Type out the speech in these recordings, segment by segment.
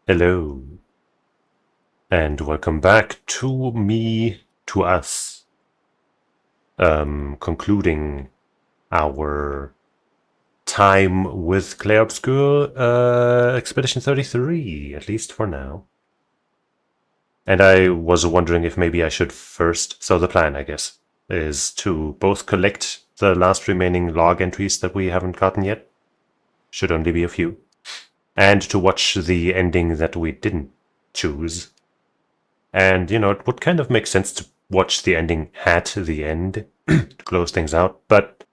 Hello, and welcome back to us, concluding our time with Clair Obscur, Expedition 33, at least for now. And I was wondering if maybe I should first, so the plan, I guess, is to both collect the last remaining log entries that we haven't gotten yet, should only be a few, and to watch the ending that we didn't choose. And, it would kind of make sense to watch the ending at the end to close things out, but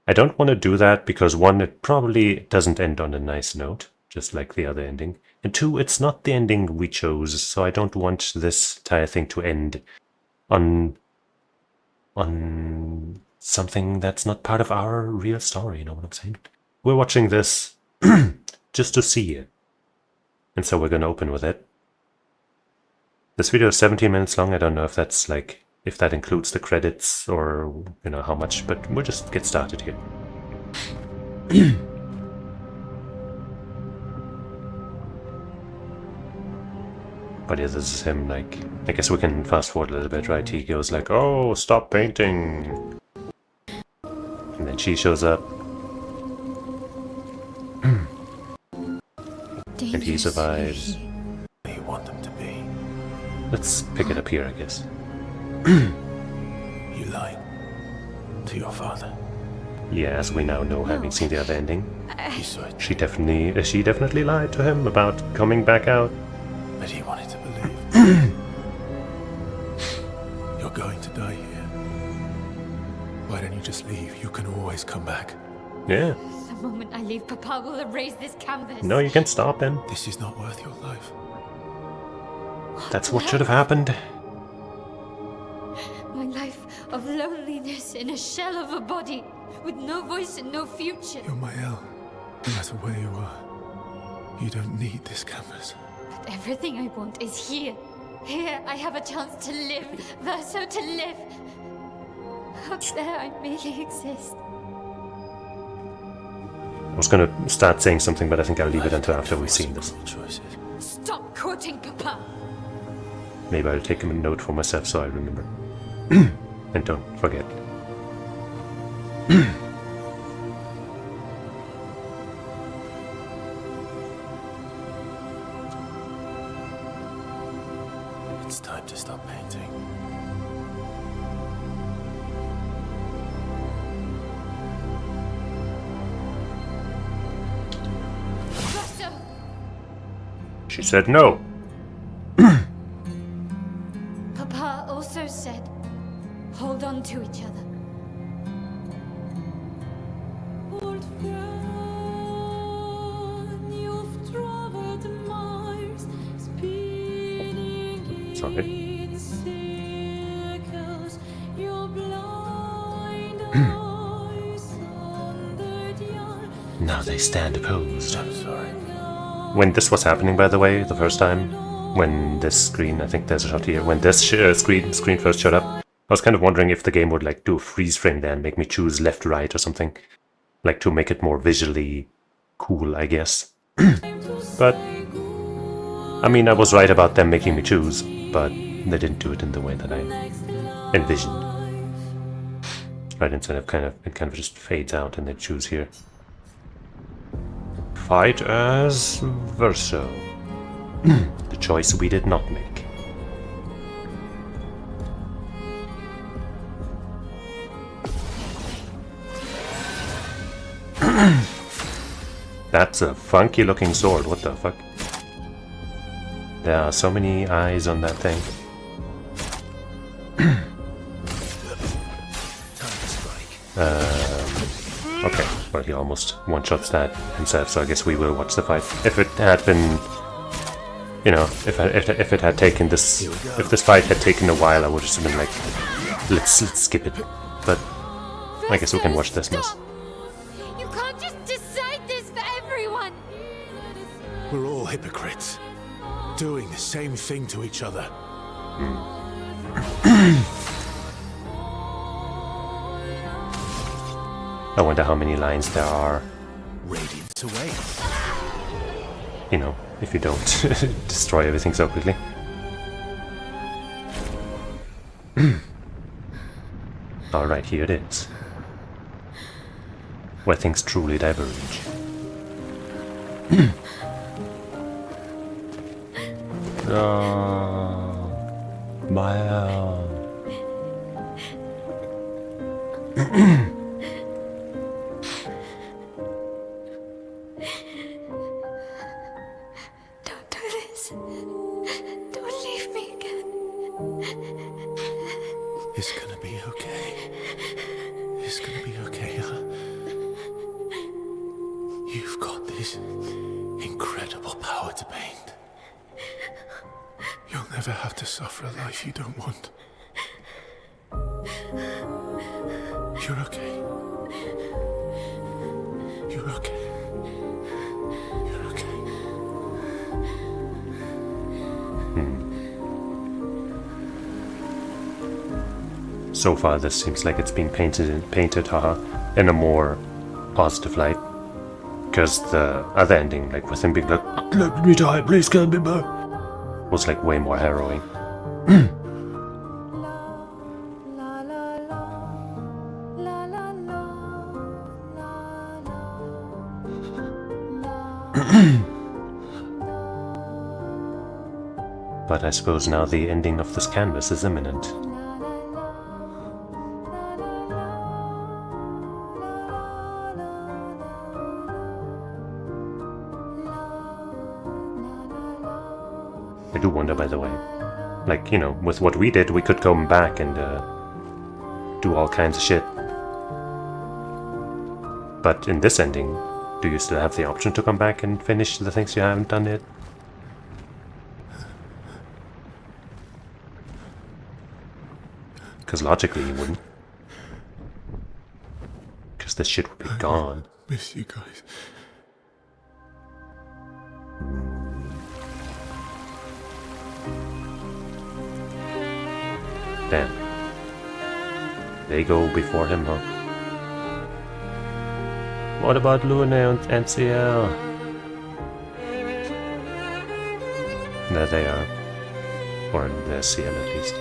I don't want to do that because one, it probably doesn't end on a nice note, just like the other ending. And two, it's not the ending we chose, so I don't want this entire thing to end on something that's not part of our real story, you know what I'm saying? We're watching this just to see it. And so we're gonna open with it. This video is 17 minutes long. I don't know if that's if that includes the credits or, how much, but we'll just get started here. But yeah, this is him, I guess we can fast forward a little bit, right? He goes like, oh, stop painting. And then she shows up. And he survives. You want them to be. Let's pick it up here, I guess. You lied to your father. Yeah, as we now know, having seen the other ending, He saw it, she definitely lied to him about coming back out. but he wanted to believe. You're going to die here. Why don't you just leave? You can always come back. Yeah. The moment I leave, Papa will erase this canvas. No, you can stop him. This is not worth your life. That's what should have happened. My life of loneliness in a shell of a body, with no voice and no future. You're my El. No matter where you are, you don't need this canvas. But everything I want is here. Here I have a chance to live, Verso to live. Up there I merely exist. I was gonna start saying something, but I think I'll leave it until after we've seen this. Choices. Stop quoting Papa. Maybe I'll take a note for myself so I remember. And don't forget. It's time to stop painting. Verso! She said no. Papa also said, hold on to each other. Old friend, you've traveled miles, spinning Sorry. in circles, your blind eyes on the dial. Now they stand opposed. I'm sorry. When this was happening, by the way, the first time, when this screen, I think there's a shot here, when this screen first showed up, I was kind of wondering if the game would do a freeze frame there and make me choose left, right, or something, to make it more visually cool, I guess. But I mean, I was right about them making me choose, but they didn't do it in the way that I envisioned. Right, instead of it kind of just fades out and they choose here. Fight as Verso. The choice we did not make. That's a funky looking sword, what the fuck? There are so many eyes on that thing. Time to strike. Okay, well he almost one-shots that himself, so I guess we will watch the fight. If it had been, if it had taken this, if this fight had taken a while, I would have been like, let's skip it. But I guess we can watch this mess. You can't just decide this for everyone. We're all hypocrites. Doing the same thing to each other. I wonder how many lines there are. Radiance awaits. You know, if you don't destroy everything so quickly. Alright, here it is. Where things truly diverge. Oh, Maya. Don't do this. Don't leave me again. It's gonna be okay. It's gonna be okay, huh? You've got this incredible power to paint. You'll never have to suffer a life you don't want. You're okay. You're okay. You're okay. So far, this seems like it's been painted, haha, in a more positive light. Because the other ending, like with him being like, "Let me die, please kill me," was like way more harrowing. But I suppose now the ending of this canvas is imminent. I do wonder, by the way, like, you know, with what we did, we could come back and do all kinds of shit. But in this ending, do you still have the option to come back and finish the things you haven't done yet? Because logically you wouldn't. Because this shit would be gone. Miss you guys. Damn. They go before him, huh? What about Luna and NCL? There they are. Or in the CL at least.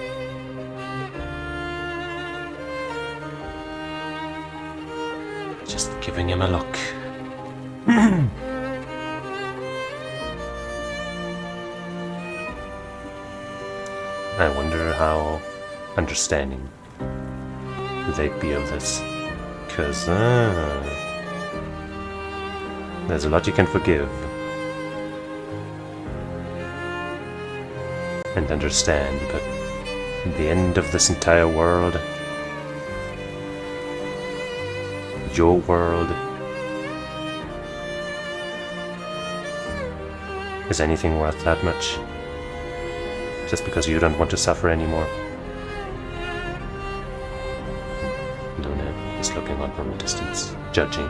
Just giving him a look. I wonder how understanding they'd be of this. Because, there's a lot you can forgive. And understand, but the end of this entire world, your world, is anything worth that much? Just because you don't want to suffer anymore? Luna is looking on from a distance, judging.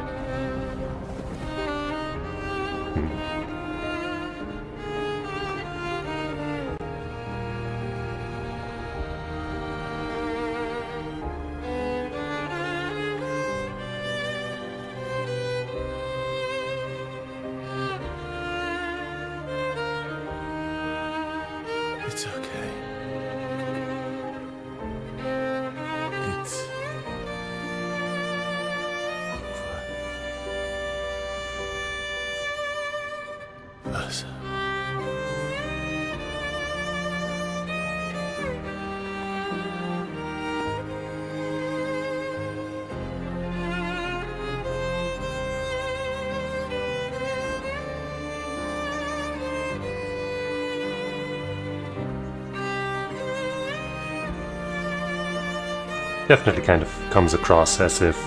It's okay. It's over. Us. Definitely kind of comes across as if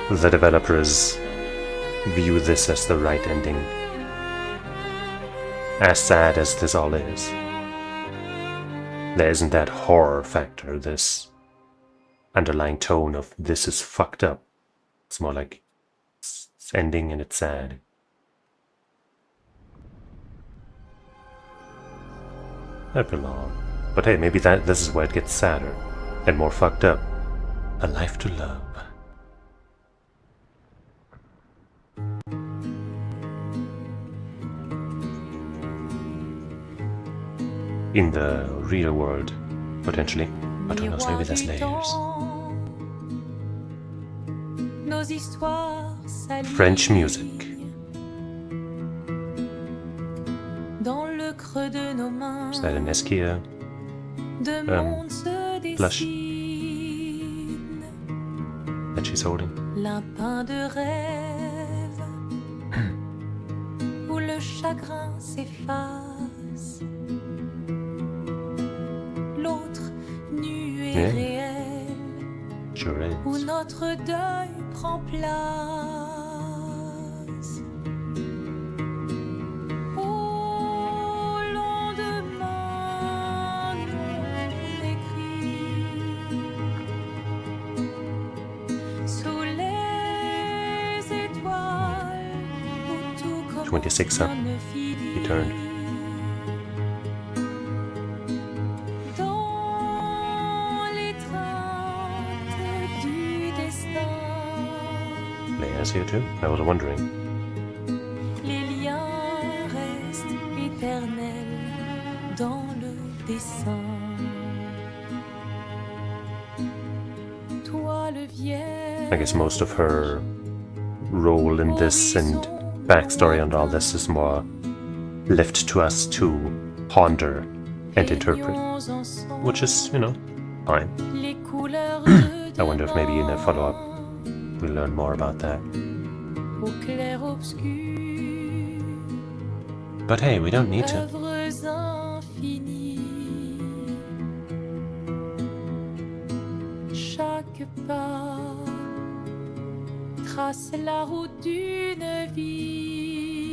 the developers view this as the right ending. As sad as this all is, there isn't that horror factor, this underlying tone of this is fucked up. It's more like it's ending and it's sad. Epilogue. But hey, maybe this is where it gets sadder and more fucked up. A life to love. in the real world, potentially. But who knows, maybe there's layers. French music. Is that an Eskia blush that she's holding? Lapin de rêve où le chagrin s'efface, l'autre nu et Yeah. réel Sure is. où notre deuil prend place. Au lendemain non écrit, sous les étoiles où tout commence 26, huh? rien ne finit. He turned. Dans l'étreinte du destin, Layers here too? I was wondering. les liens restent éternels dans le dessin. Toi le vierge, I guess most of her role in this and backstory and all this is more left to us to ponder and interpret, which is, you know, fine. les couleurs de I wonder if maybe in a follow-up we'll learn more about that. au clair obscur, But hey, we don't need to. œuvres infinies. Chaque pas trace la route d'une vie.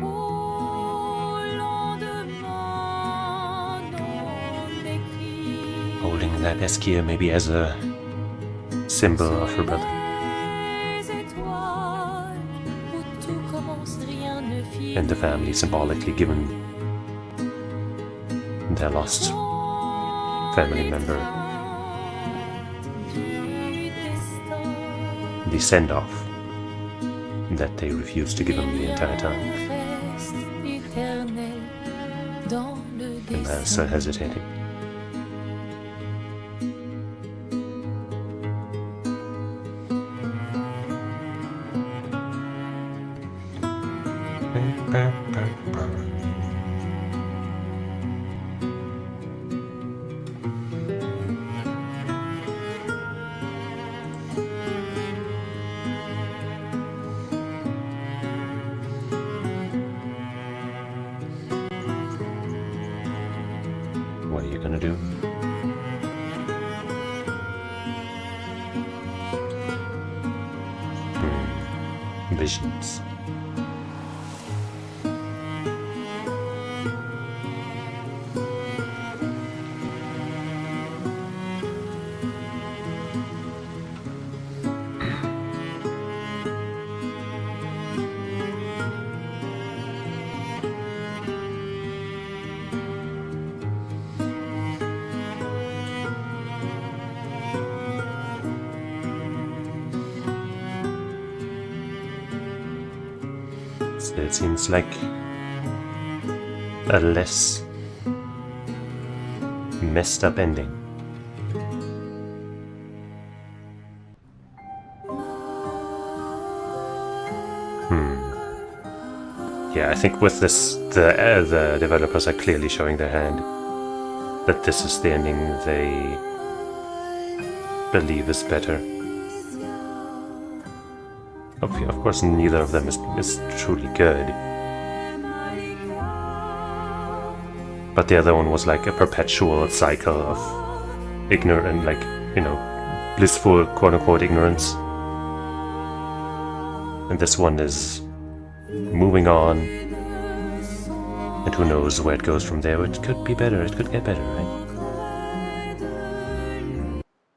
Au lendemain non écrit, Holding that Eskia maybe as a symbol of her brother. les étoiles où tout commence, rien ne finit. And the family symbolically given their lost family member the send-off that they refused to give him the entire time. And they're still hesitating. What are you gonna do? Visions. So it seems like a less messed up ending. Yeah, I think with this, the developers are clearly showing their hand that this is the ending they believe is better. Of course, neither of them is truly good. But the other one was like a perpetual cycle of ignorant, like, you know, blissful quote-unquote ignorance. And this one is moving on. And who knows where it goes from there. It could be better, it could get better, right?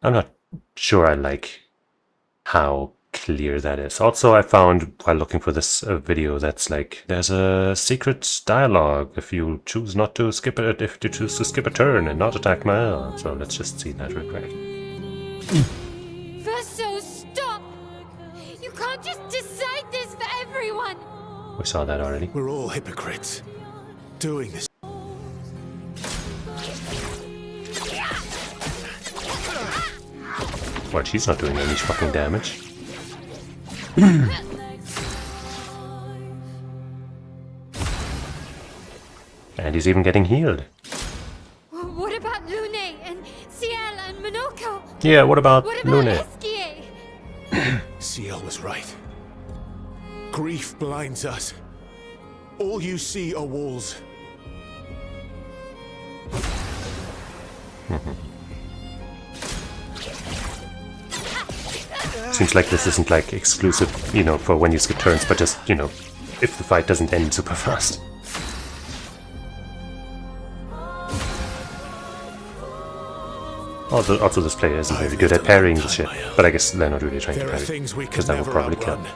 I'm not sure I like how clear that is. Also, I found while looking for this video that's like there's a secret dialogue if you choose not to skip it, if you choose to skip a turn and not attack Mael. So let's just see that real quick. Verso, stop! You can't just decide this for everyone! We saw that already. We're all hypocrites. doing this. Well, she's not doing any fucking damage. And he's even getting healed. What about Lune and Ciel and Monoko? Yeah, what about What about Lune? Esquier? Ciel was right. Grief blinds us. All you see are walls. Seems like this isn't like exclusive, you know, for when you skip turns, but just, you know, if the fight doesn't end super fast. Also this player isn't very good at parrying the shit, but I guess they're not really trying to There are parry, things we because can that would never probably kill. outrun.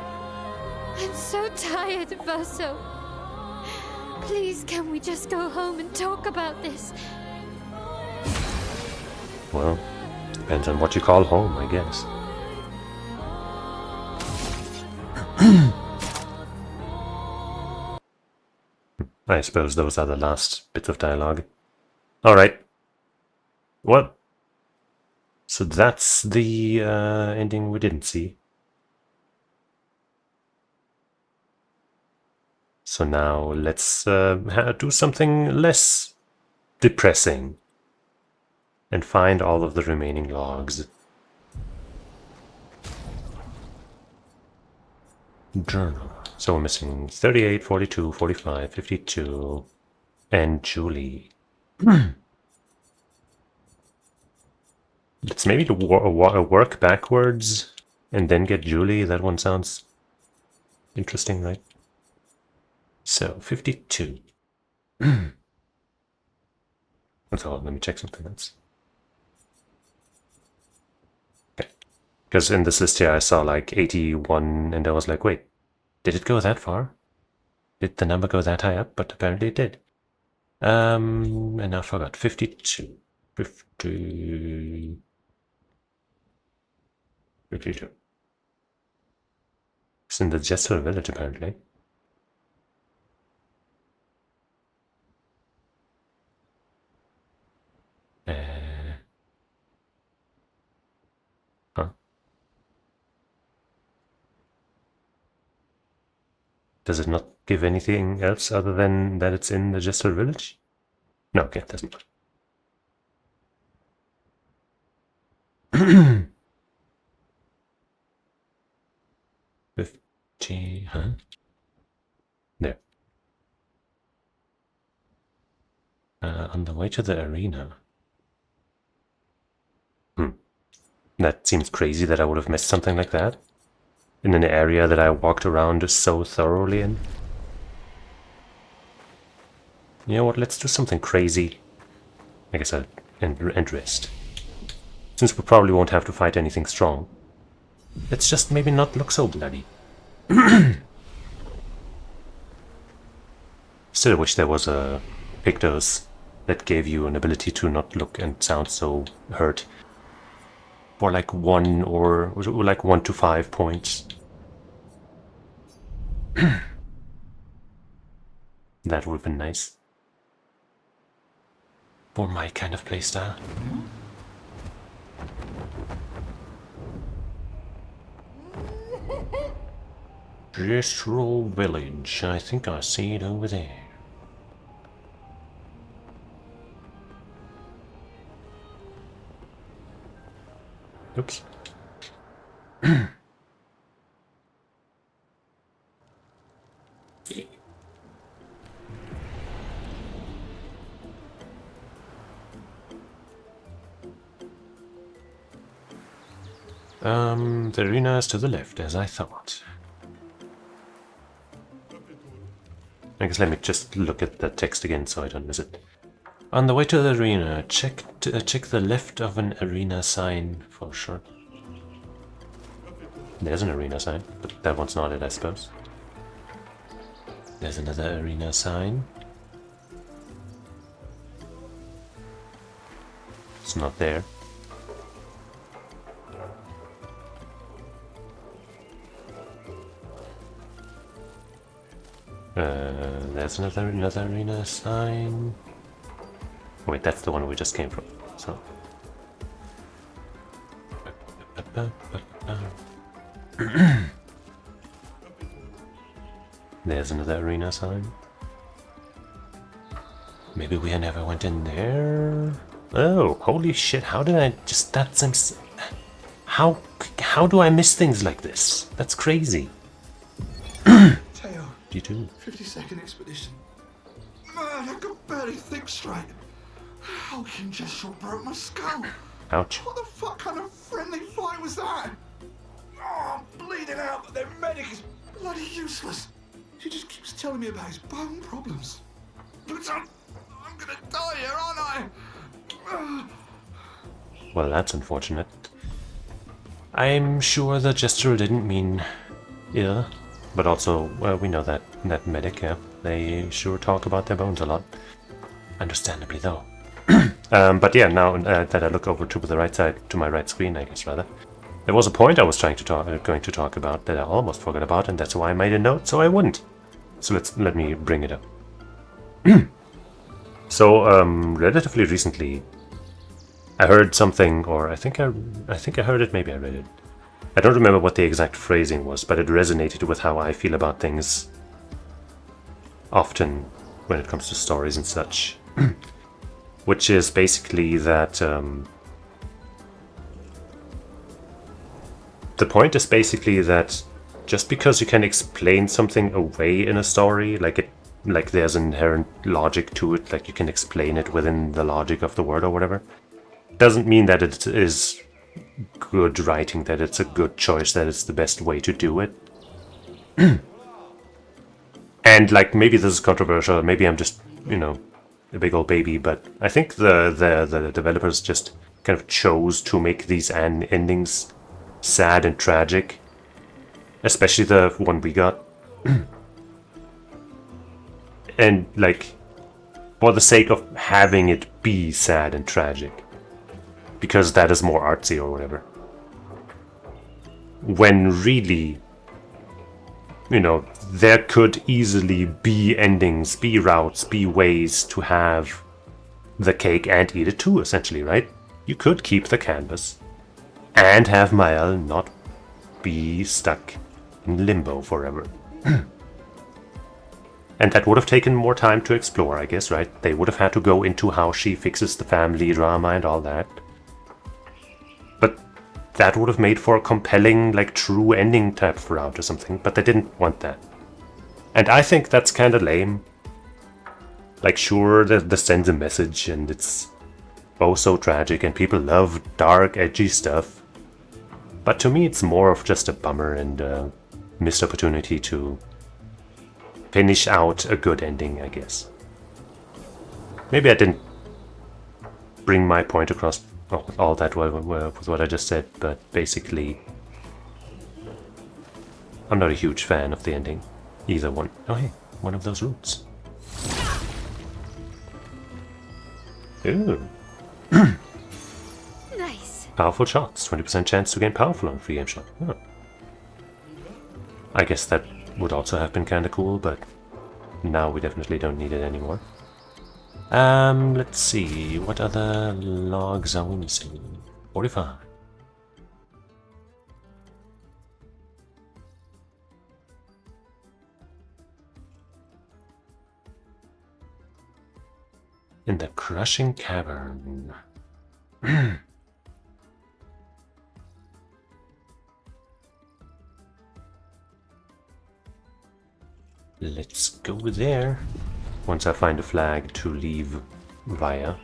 I'm so tired, Verso. Please, can we just go home and talk about this? Well, depends on what you call home, I guess. I suppose those are the last bits of dialogue. Alright. Well, so that's the ending we didn't see. So now let's do something less depressing and find all of the remaining logs. Journal. So we're missing 38, 42, 45, 52, and Julie. Let's maybe work backwards and then get Julie. That one sounds interesting, right? So, 52. So, let me check something else. Okay. Because in this list here I saw like 81 and I was like, wait, did it go that far? Did the number go that high up? But apparently it did. And I forgot. 52. 52. It's in the Jester village, apparently. Huh? Does it not give anything else other than that it's in the Jester village? No, okay, it doesn't. 50, huh? There. On the way to the arena. That seems crazy that I would have missed something like that. In an area that I walked around so thoroughly in. You know what, let's do something crazy. I guess I'll end rest. Since we probably won't have to fight anything strong. Let's just maybe not look so bloody. Still wish there was a Pictos that gave you an ability to not look and sound so hurt. For like 1 or like 1 to 5 points. That would have been nice. For my kind of playstyle. Gistral Village. I think I see it over there. Oops. The arena is to the left, as I thought. I guess let me just look at the text again so I don't miss it. On the way to the arena, check the left of an arena sign for sure. There's an arena sign, but that one's not it, I suppose. There's another arena sign. It's not there. There's another arena sign. Wait, that's the one we just came from. So. There's another arena sign. Maybe we never went in there. Oh, holy shit! How did I just that seems? How do I miss things like this? That's crazy. Teo, You too. 52nd Expedition. Man, I could barely think straight. Hulking just shot broke my skull. Ouch. What the fuck kind of friendly fight was that? Oh, I'm bleeding out, but their medic is bloody useless. He just keeps telling me about his bone problems. But I'm gonna die here, aren't I? Well, that's unfortunate. I'm sure the gesture didn't mean ill, but also, well, we know that medic, yeah, they sure talk about their bones a lot. Understandably, though. But yeah, now that I look over to the right side, to my right screen, I guess rather, there was a point I was going to talk about that I almost forgot about, and that's why I made a note so I wouldn't. So let me bring it up. So relatively recently, I heard something, or I think I heard it, maybe I read it. I don't remember what the exact phrasing was, but it resonated with how I feel about things often when it comes to stories and such. Which is basically that the point is basically that just because you can explain something away in a story, like there's inherent logic to it, like you can explain it within the logic of the word or whatever, doesn't mean that it is good writing, that it's a good choice, that it's the best way to do it. And like, maybe this is controversial, maybe I'm just, you know, a big old baby, but I think the developers just kind of chose to make these endings sad and tragic, especially the one we got. And like, for the sake of having it be sad and tragic, because that is more artsy or whatever. When really, you know, there could easily be endings, be routes, be ways to have the cake and eat it too, essentially, right? You could keep the canvas and have Mael not be stuck in limbo forever. And that would have taken more time to explore, I guess, right? They would have had to go into how she fixes the family drama and all that. But that would have made for a compelling, like, true ending type route or something, but they didn't want that. And I think that's kind of lame. Like, sure, this sends a message, and it's oh so tragic, and people love dark, edgy stuff. But to me, it's more of just a bummer and a missed opportunity to finish out a good ending, I guess. Maybe I didn't bring my point across all that well with what I just said, but basically, I'm not a huge fan of the ending. Either one. Oh hey, one of those roots. Ooh. Nice. Powerful shots. 20% chance to gain powerful on free aim shot. Huh. I guess that would also have been kinda cool, but now we definitely don't need it anymore. Let's see, what other logs are we missing? 45. In the crushing cavern. Let's go there. Once I find a flag to leave via.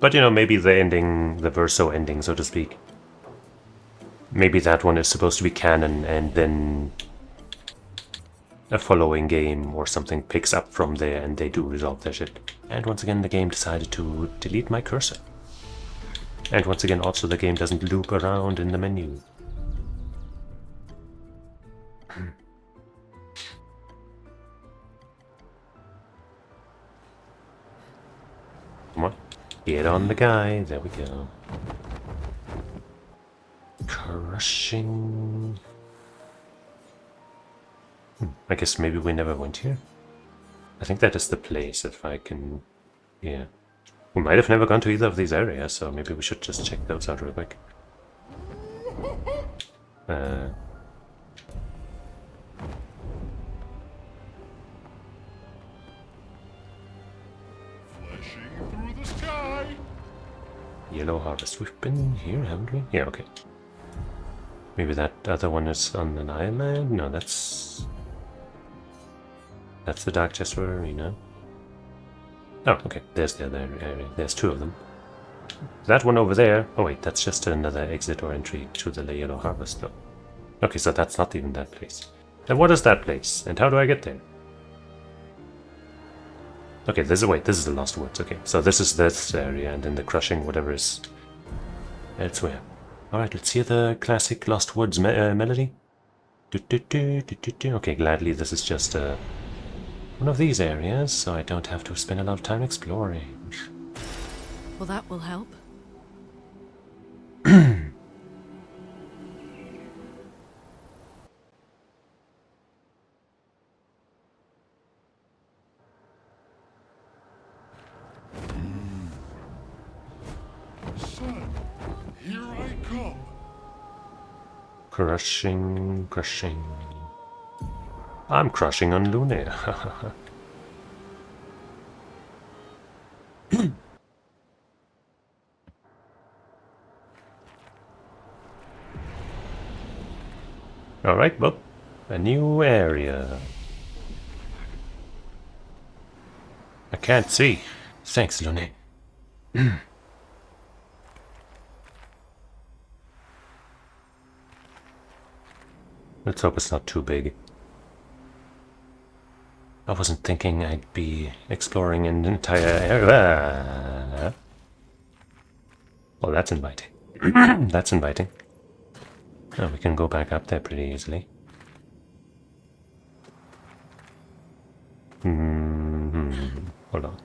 But you know, maybe the ending, the verso ending, so to speak. Maybe that one is supposed to be canon, and then a following game or something picks up from there and they do resolve their shit. And once again, the game decided to delete my cursor. And once again, also the game doesn't loop around in the menu. Come on. Get on the guy. There we go. Crushing. I guess maybe we never went here. I think that is the place, if I can... Yeah. We might have never gone to either of these areas, so maybe we should just check those out real quick. Flashing through the sky. Yellow Harvest. We've been here, haven't we? Yeah, okay. Maybe that other one is on an island? No, that's the Dark Chester Arena. Oh, okay. There's the other area. There's two of them. That one over there. Oh wait, that's just another exit or entry to the Yellow Harvest, though. Okay, so that's not even that place. And what is that place? And how do I get there? Okay, this is the Lost Woods. Okay, so this is this area, and then the crushing whatever is elsewhere. Alright, let's hear the classic Lost Woods melody. Okay, gladly this is just one of these areas, so I don't have to spend a lot of time exploring. Well, that will help. Son, here I come. Crushing. I'm crushing on Lune. Alright, well, a new area. I can't see. Thanks, Lune. Let's hope it's not too big. I wasn't thinking I'd be exploring an entire area. Well, that's inviting. That's inviting. Oh, we can go back up there pretty easily. Hold on.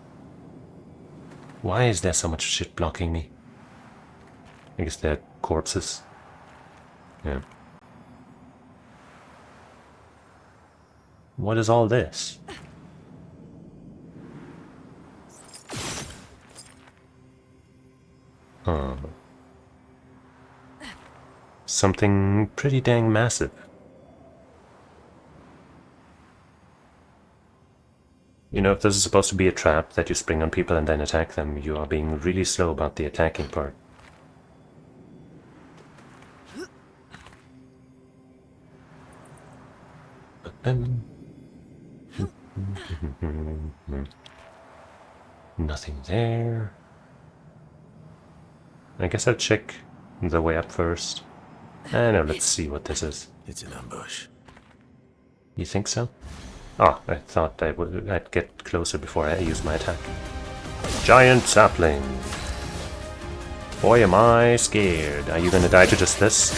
Why is there so much shit blocking me? I guess they're corpses. Yeah. What is all this? Huh. Something pretty dang massive. You know, if this is supposed to be a trap that you spring on people and then attack them, you are being really slow about the attacking part. Nothing there. I guess I'll check the way up first. No, let's see what this is. It's an ambush. You think so? Ah, I thought I'd get closer before I use my attack. Giant sapling. Boy, am I scared. Are you gonna die to just this?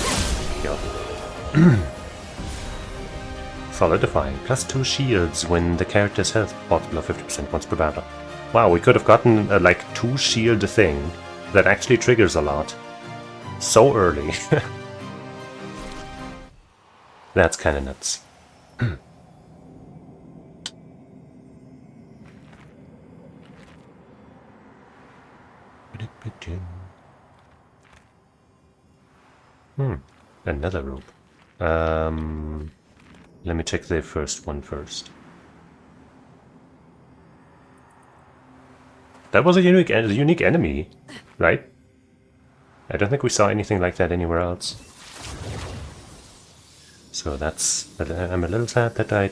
Yo. Solidifying. +2 shields when the character's health falls below 50% once per battle. Wow, we could have gotten a like 2 shield thing that actually triggers a lot. So early. That's kinda nuts. Another rope. Let me check the first one first. That was a unique enemy, right? I don't think we saw anything like that anywhere else. So that's... I'm a little sad that I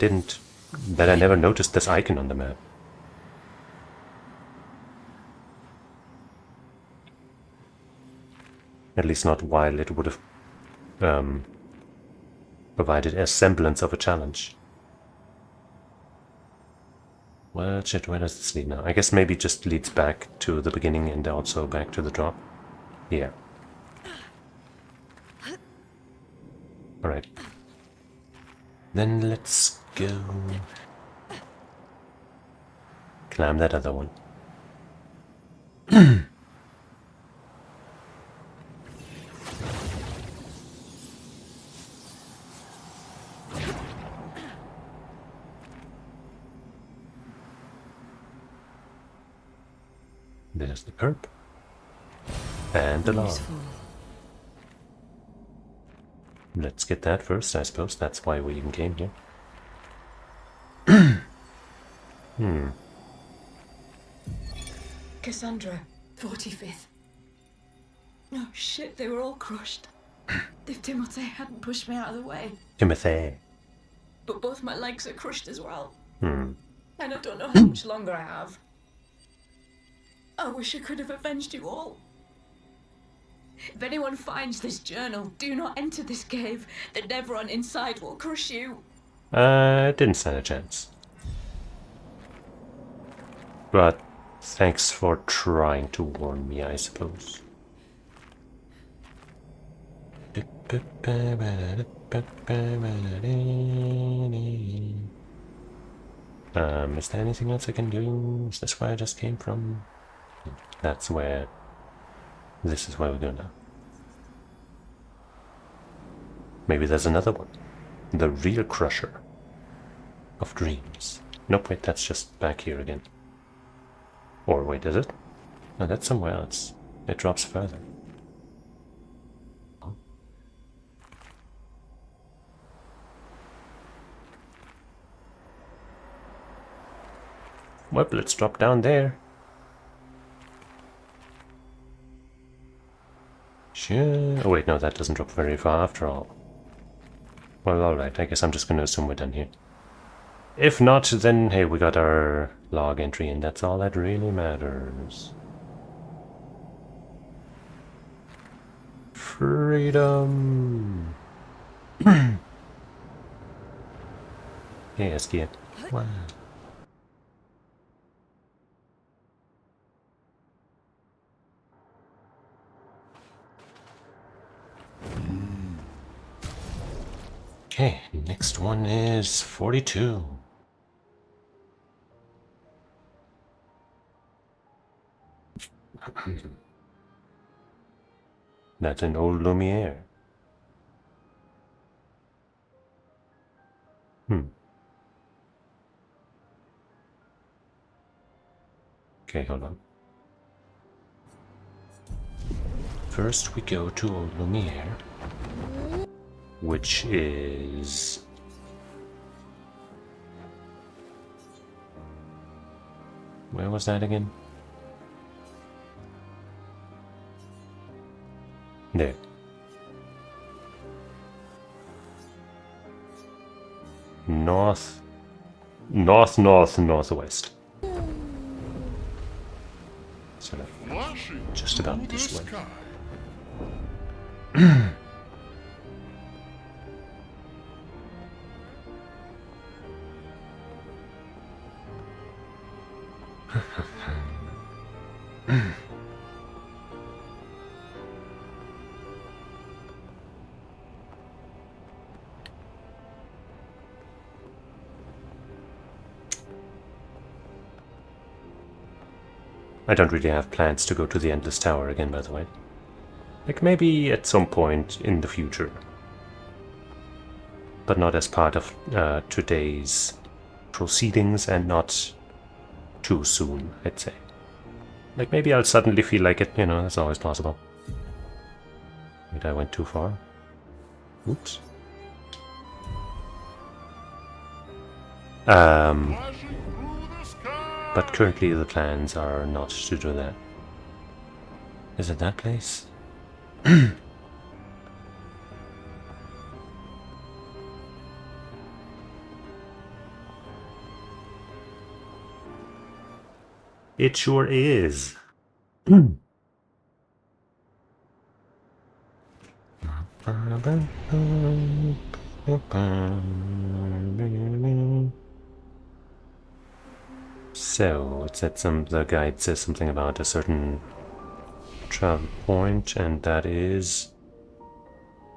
never noticed this icon on the map. At least not while it would have provided a semblance of a challenge. Well, shit, where does this lead now? I guess maybe it just leads back to the beginning and also back to the drop. Yeah. Alright. Then let's go climb that other one. There's the perp. And the log. Let's get that first, I suppose. That's why we even came here. Cassandra, 45th. Oh shit, they were all crushed. If Timothy hadn't pushed me out of the way. Timothy. But both my legs are crushed as well. Hmm. And I don't know how much longer I have. I wish I could have avenged you all. If anyone finds this journal, do not enter this cave. The Nevron inside will crush you. Didn't stand a chance. But thanks for trying to warn me, I suppose. Is there anything else I can do? Is this where I just came from? That's where... This is where we go now. Maybe there's another one. The real crusher of dreams. Nope, wait, that's just back here again. Or wait, is it? No, that's somewhere else. It drops further. Well, let's drop down there. Sure. Oh wait, no, that doesn't drop very far after all. Well, alright, I guess I'm just gonna assume we're done here. If not, then hey, we got our log entry, and that's all that really matters. Freedom! Hey, escape. Wow. Okay, next one is 42. That's an old Lumiere. Okay, hold on. First we go to old Lumiere, which is... Where was that again? There. Northwest. Sort of just about this way. I don't really have plans to go to the Endless Tower again, by the way. Like, maybe at some point in the future. But not as part of today's proceedings, and not too soon, I'd say. Like, maybe I'll suddenly feel like it, you know, that's always possible. Wait, I went too far. Oops. But currently the plans are not to do that. Is it that place? It sure is. So, it said the guide says something about a certain travel point, and that is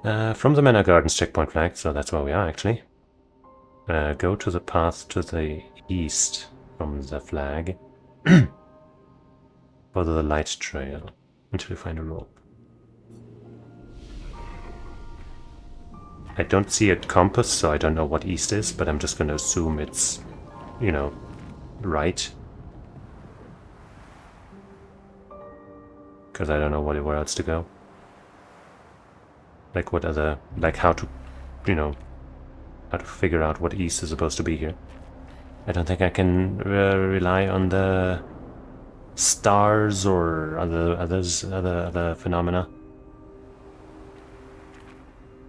from the Manor Gardens checkpoint flag, so that's where we are actually. Go to the path to the east from the flag. Follow the light trail until you find a rope. I don't see a compass, so I don't know what east is, but I'm just gonna assume it's, you know, right. Because I don't know where else to go. Like what other, like how to, you know, how to figure out what east is supposed to be here. I don't think I can rely on the stars or other phenomena.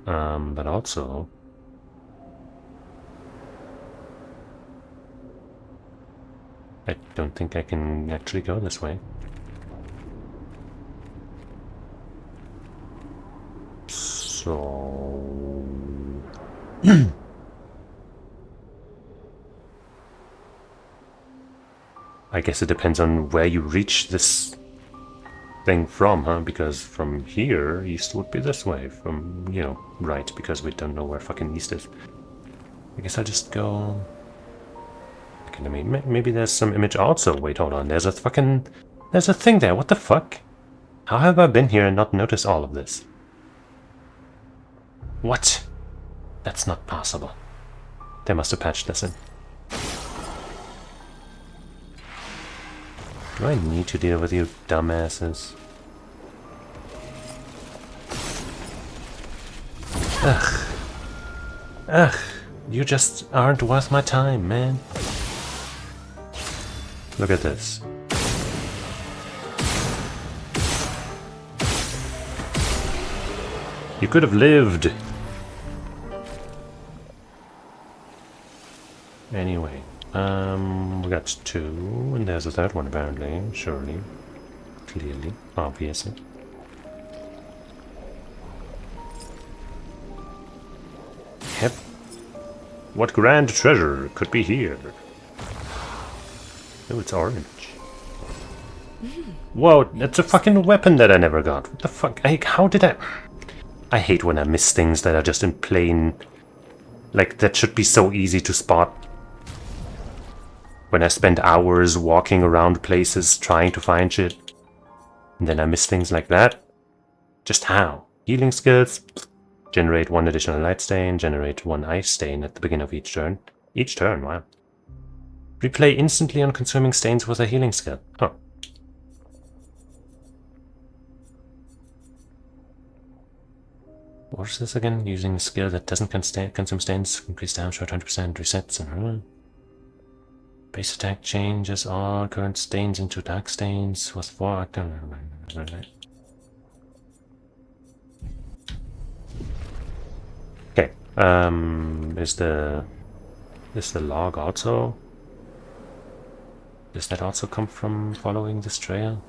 But also I don't think I can actually go this way. So I guess it depends on where you reach this thing from, huh? Because from here, east would be this way. From, you know, right, because we don't know where fucking east is. I guess I'll just go... Okay, I mean, maybe there's some image also. Wait, hold on. There's a fucking... There's a thing there. What the fuck? How have I been here and not noticed all of this? What? That's not possible. They must have patched this in. Do I need to deal with you dumbasses? Ugh. Ugh. You just aren't worth my time, man. Look at this. You could have lived. Anyway. We got two, and there's a third one apparently, surely, clearly, obviously. Yep. What grand treasure could be here? Oh, it's orange. Whoa, that's a fucking weapon that I never got. What the fuck? How did I... I hate when I miss things that are just in plain... Like, that should be so easy to spot. When I spend hours walking around places trying to find shit, and then I miss things like that. Just how? Healing skills. Generate 1 additional light stain. Generate 1 ice stain at the beginning of each turn. Each turn, wow. Replay instantly on consuming stains with a healing skill. Huh. What is this again? Using a skill that doesn't consume stains. Increase damage for 20%. Resets. Base attack changes all current stains into dark stains with 4 active. Okay. Is the log also? Does that also come from following this trail?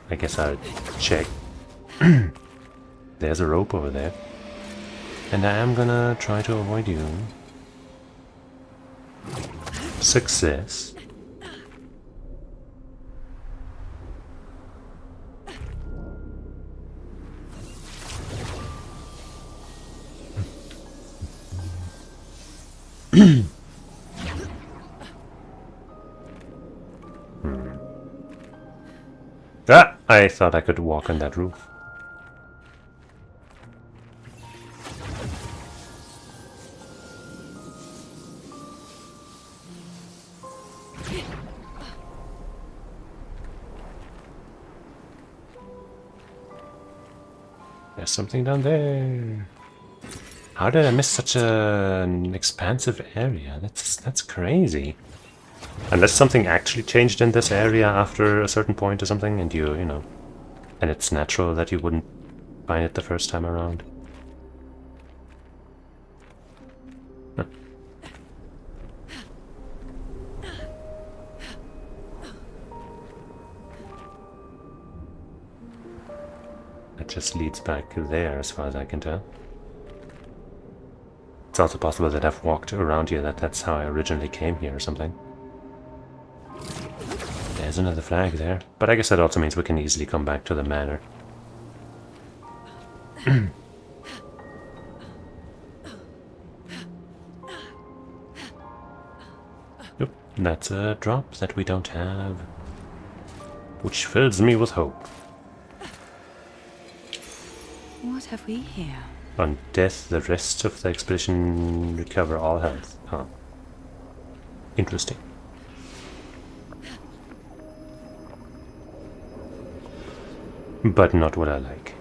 I guess I'll check. There's a rope over there. And I am gonna try to avoid you. Success. Ah! I thought I could walk on that roof. There's something down there. How did I miss such an expansive area? That's crazy. Unless something actually changed in this area after a certain point or something, and you know, and it's natural that you wouldn't find it the first time around. Huh. That just leads back there, as far as I can tell. It's also possible that I've walked around here, that's how I originally came here or something. There's another flag there. But I guess that also means we can easily come back to the manor. Yep, that's a drop that we don't have. Which fills me with hope. What have we here? On death, the rest of the expedition recover all health. Huh. Interesting. But not what I like.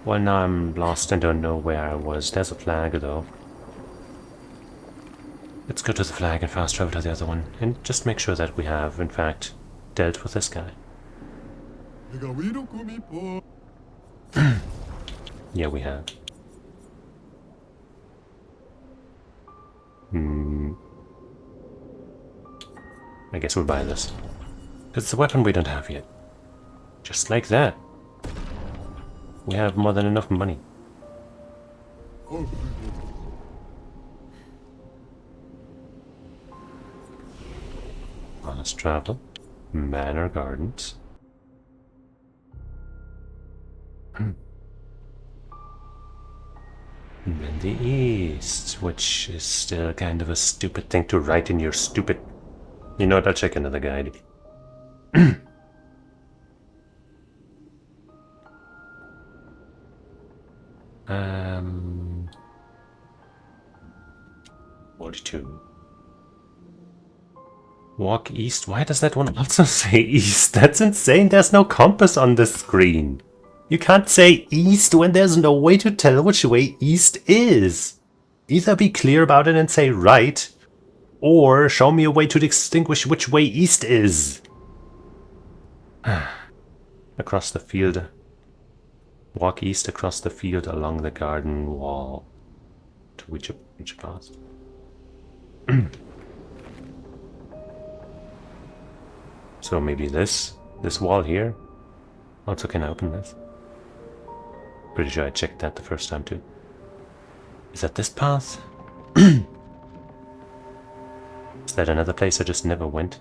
Well, now I'm lost and don't know where I was. There's a flag, though. Let's go to the flag and fast travel to the other one. And just make sure that we have, in fact, dealt with this guy. Yeah, we have. I guess we'll buy this. It's a weapon we don't have yet. Just like that. We have more than enough money. Honest travel. Manor Gardens. And then the east, which is still kind of a stupid thing to write in your stupid... You know what, I'll check into the guide. 42. Walk east. Why does that one also say east? That's insane. There's no compass on the screen. You can't say east when there's no way to tell which way east is. Either be clear about it and say right, or show me a way to distinguish which way east is. Across the field. Walk east across the field along the garden wall. To which path? So maybe this wall here also can open this. Pretty sure I checked that the first time too. Is that this path? Is that another place I just never went?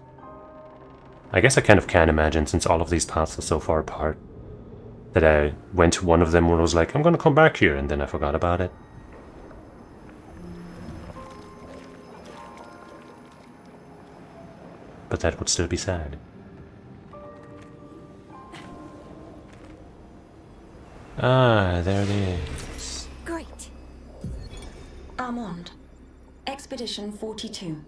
I guess I kind of can imagine, since all of these paths are so far apart, that I went to one of them when I was like, I'm gonna come back here, and then I forgot about it. But that would still be sad. Ah, there it is. Great. Armand, Expedition 42.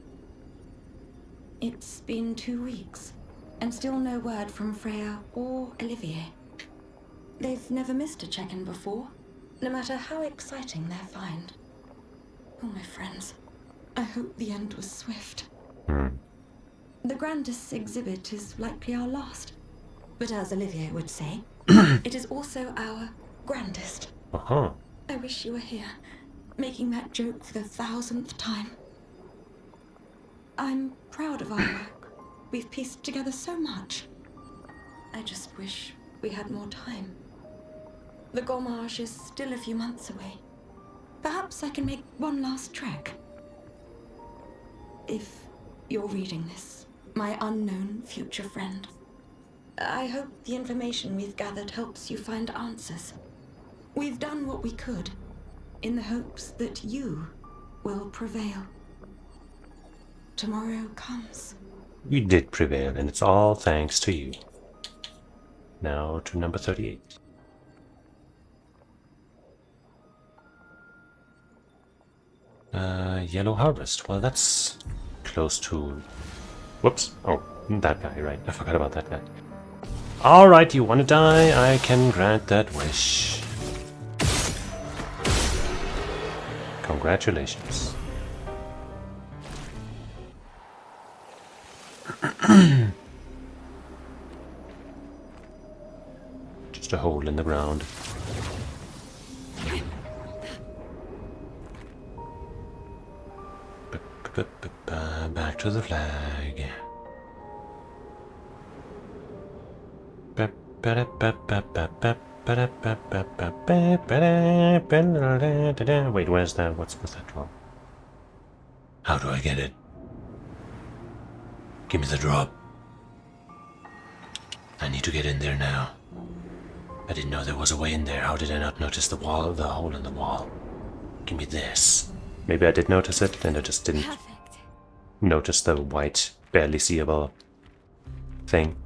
It's been 2 weeks, and still no word from Freya or Olivier. They've never missed a check-in before, no matter how exciting their find. Oh, my friends, I hope the end was swift. The grandest exhibit is likely our last, but as Olivier would say, it is also our grandest. Uh-huh. I wish you were here, making that joke for the 1000th time. I'm proud of our work. We've pieced together so much. I just wish we had more time. The Gommage is still a few months away. Perhaps I can make one last trek. If you're reading this, my unknown future friend, I hope the information we've gathered helps you find answers. We've done what we could, in the hopes that you will prevail. Tomorrow comes. You did prevail, and it's all thanks to you. Now to number 38. Yellow Harvest. Well, that's close to... Whoops. Oh, that guy, right. I forgot about that guy. Alright, you want to die? I can grant that wish. Congratulations. Just a hole in the ground. Back to the flag. Wait, where's that? What's that from? How do I get it? Give me the drop. I need to get in there now. I didn't know there was a way in there. How did I not notice the wall, the hole in the wall? Give me this. Maybe I did notice it, and I just didn't Perfect. notice the white, barely seeable thing.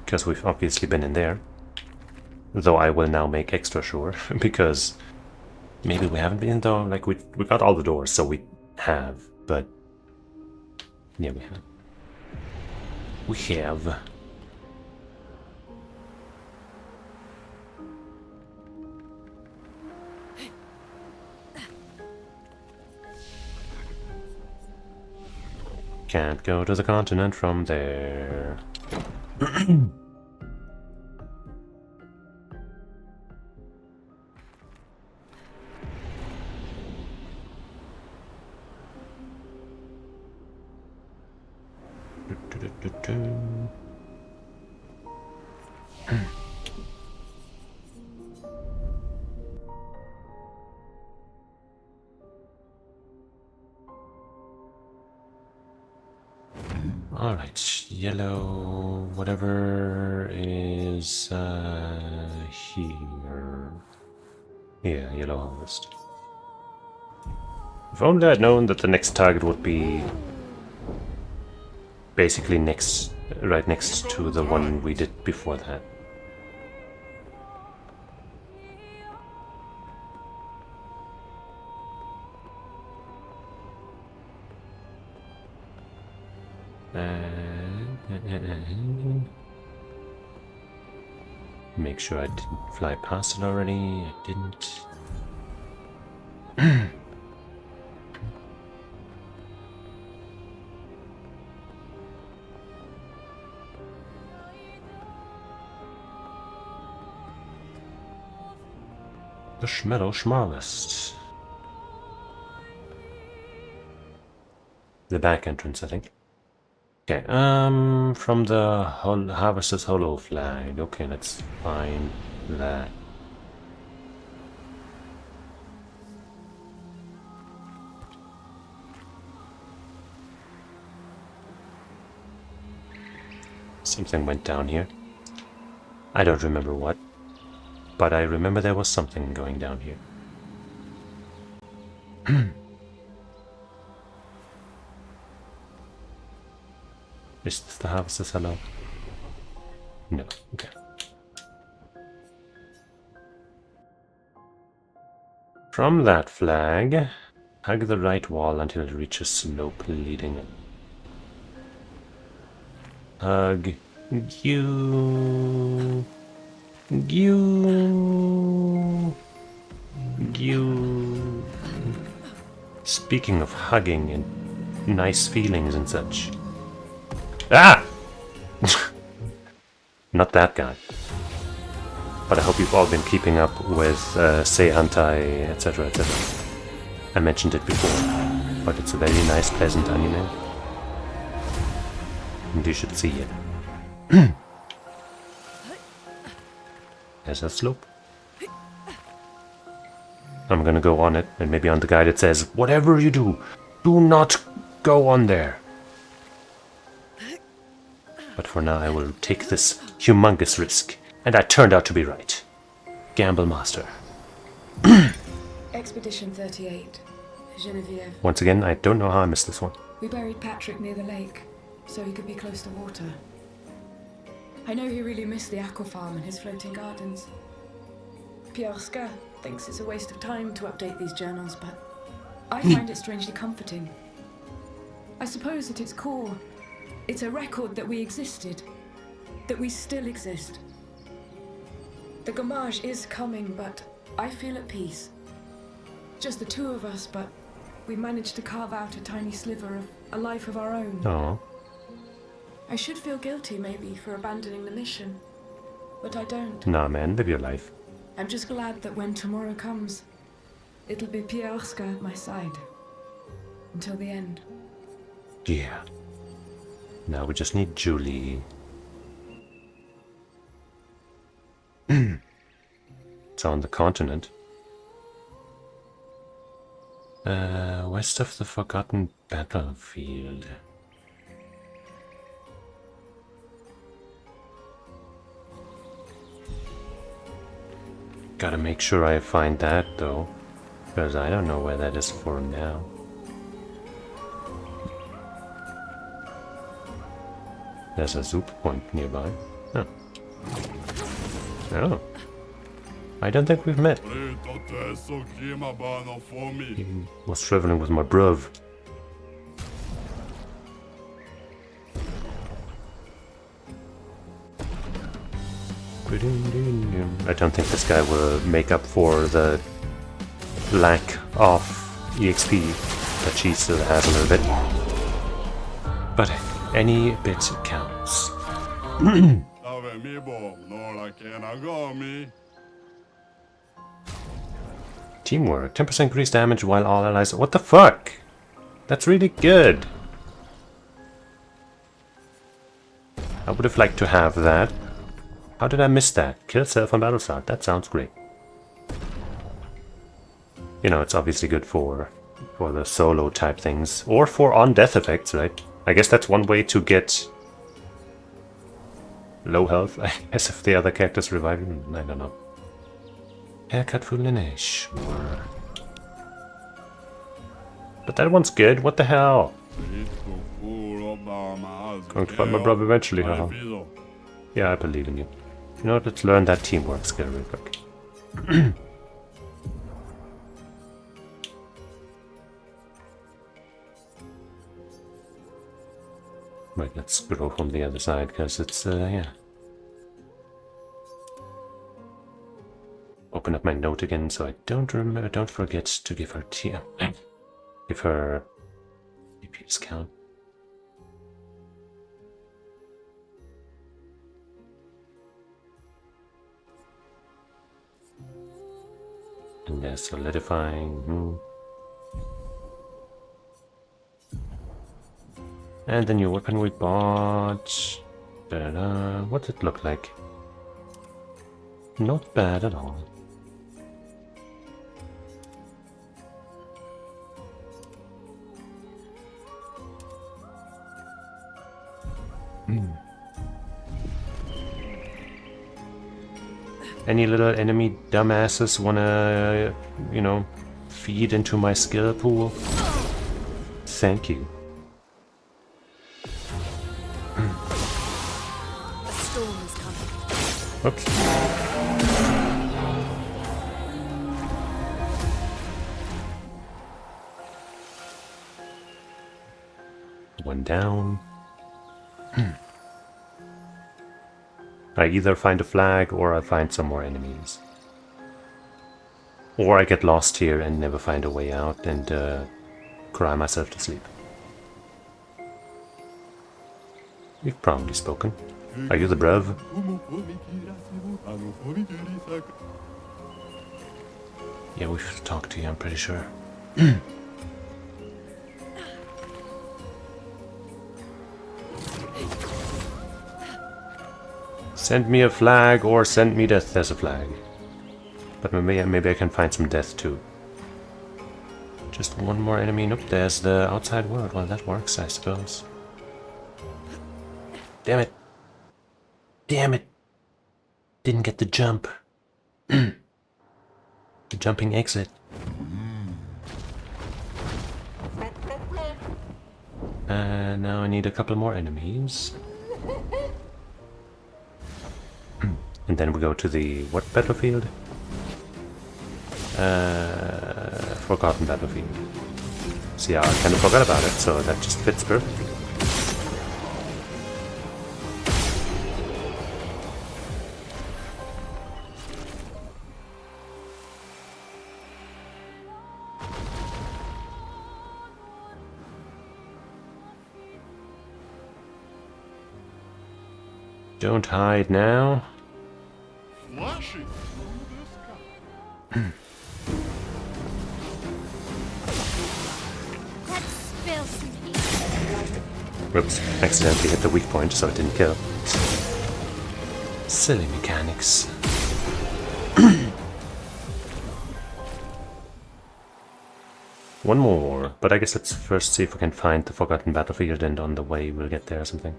Because we've obviously been in there. Though I will now make extra sure, because maybe we haven't been though. Like, we got all the doors, so we have, but yeah, we have. We have. Can't go to the continent from there. Alright, yellow, whatever is here. Yeah, yellow harvest. If only I'd known that the next target would be basically right next to the one we did before that. Make sure I didn't fly past it already. I didn't. The Schmeddle Schmarlist. The back entrance, I think. Okay, from the Harvester's Hollow flag. Okay, let's find that. Something went down here. I don't remember what, but I remember there was something going down here. Is this the Harvester's Hollow? No, okay. From that flag, hug the right wall until it reaches slope leading in. Hug you. Speaking of hugging and nice feelings and such. Ah! Not that guy. But I hope you've all been keeping up with Sei Hantai, etc., etc. I mentioned it before, but it's a very nice, pleasant anime. And you should see it. There's a slope. I'm gonna go on it, and maybe on the guide it says, whatever you do, do not go on there. But for now I will take this humongous risk, and I turned out to be right. Gamble master. Expedition 38, Genevieve. Once again, I don't know how I missed this one. We buried Patrick near the lake, so he could be close to water. I know he really missed the aqua farm and his floating gardens. Pierre Obscur thinks it's a waste of time to update these journals, but I find it strangely comforting. I suppose at its core, it's a record that we existed, that we still exist. The Gommage is coming, but I feel at peace. Just the two of us, but we managed to carve out a tiny sliver of a life of our own. Oh. I should feel guilty, maybe, for abandoning the mission, but I don't. Nah, man, live your life. I'm just glad that when tomorrow comes, it'll be Pierre Obscur at my side. Until the end. Yeah. Now we just need Julie. It's on the continent. West of the Forgotten Battlefield. Gotta make sure I find that though, because I don't know where that is for now. There's a zoop point nearby. Oh. Oh. I don't think we've met. He was traveling with my bruv. I don't think this guy will make up for the lack of EXP that she still has a little bit. But any bit counts. Teamwork. 10% increased damage while all allies... What the fuck? That's really good. I would have liked to have that. How did I miss that? Kill self on battle start. That sounds great. You know, it's obviously good for the solo type things. Or for on-death effects, right? I guess that's one way to get low health. I guess if the other characters revive him, I don't know. Haircut for Lineage, sure. But that one's good, what the hell? Going to find my brother eventually, haha. Yeah, I believe in you. You know what, let's learn that teamwork skill real quick. Right, let's go from the other side, because it's, yeah. Open up my note again so I don't forget to give her give her DPS count. And they're solidifying. And the new weapon we bought. What did it look like? Not bad at all. Any little enemy dumbasses wanna, you know, feed into my skill pool? Thank you. A storm is coming. Oops. One down. I either find a flag or I find some more enemies. Or I get lost here and never find a way out and cry myself to sleep. We've probably spoken. Are you the bruv? Yeah, we've talked to you, I'm pretty sure. Send me a flag or send me death as a flag. But maybe I can find some death too. Just one more enemy. Nope, there's the outside world. Well, that works, I suppose. Damn it. Damn it. Didn't get the jump. The jumping exit. Now I need a couple more enemies. And then we go to the what battlefield? Forgotten battlefield. See, I kind of forgot about it, so that just fits perfectly. Don't hide now. Let's spill some ink. Whoops, accidentally hit the weak point so it didn't kill. Silly mechanics. One more, but I guess let's first see if we can find the forgotten battlefield and on the way we'll get there or something.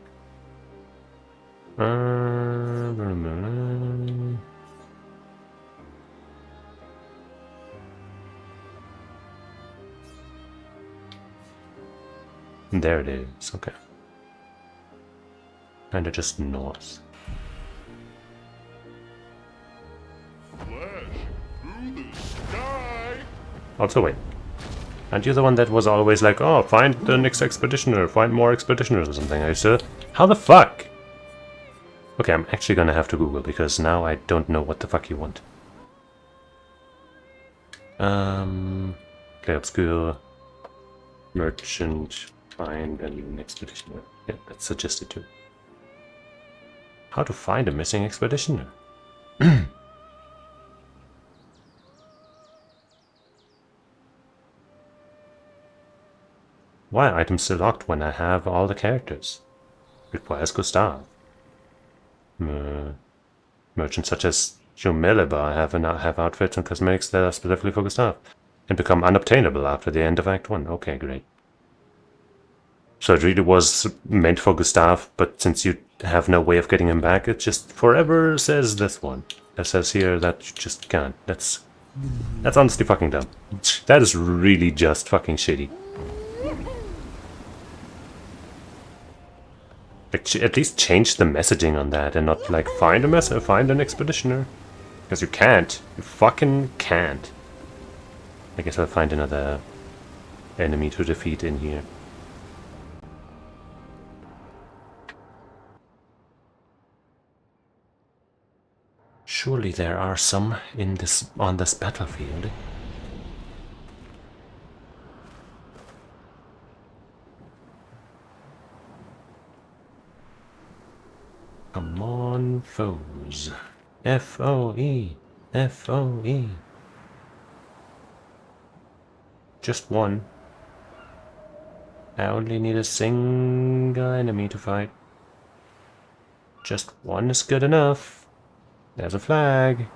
There it is, okay. Kinda just north. Flash through the sky. Also, wait. Aren't you the one that was always like, oh, find the next expeditioner, find more expeditioners or something? I said, how the fuck? Okay, I'm actually gonna have to Google, because now I don't know what the fuck you want. Clair Obscur, merchant, find an expeditioner. Yeah, that's suggested too. How to find a missing expeditioner? Why are items still locked when I have all the characters? Requires Gustav. Merchants such as Jumeliba have outfits and cosmetics that are specifically for Gustav, and become unobtainable after the end of Act 1. Okay, great. So it really was meant for Gustav, but since you have no way of getting him back, it just forever says this one. It says here that you just can't. That's honestly fucking dumb. That is really just fucking shitty. Like, at least change the messaging on that and not like find an expeditioner. Because you can't. You fucking can't. I guess I'll find another enemy to defeat in here. Surely there are some on this battlefield. Come on, foes. F-O-E. F-O-E. Just one. I only need a single enemy to fight. Just one is good enough. There's a flag.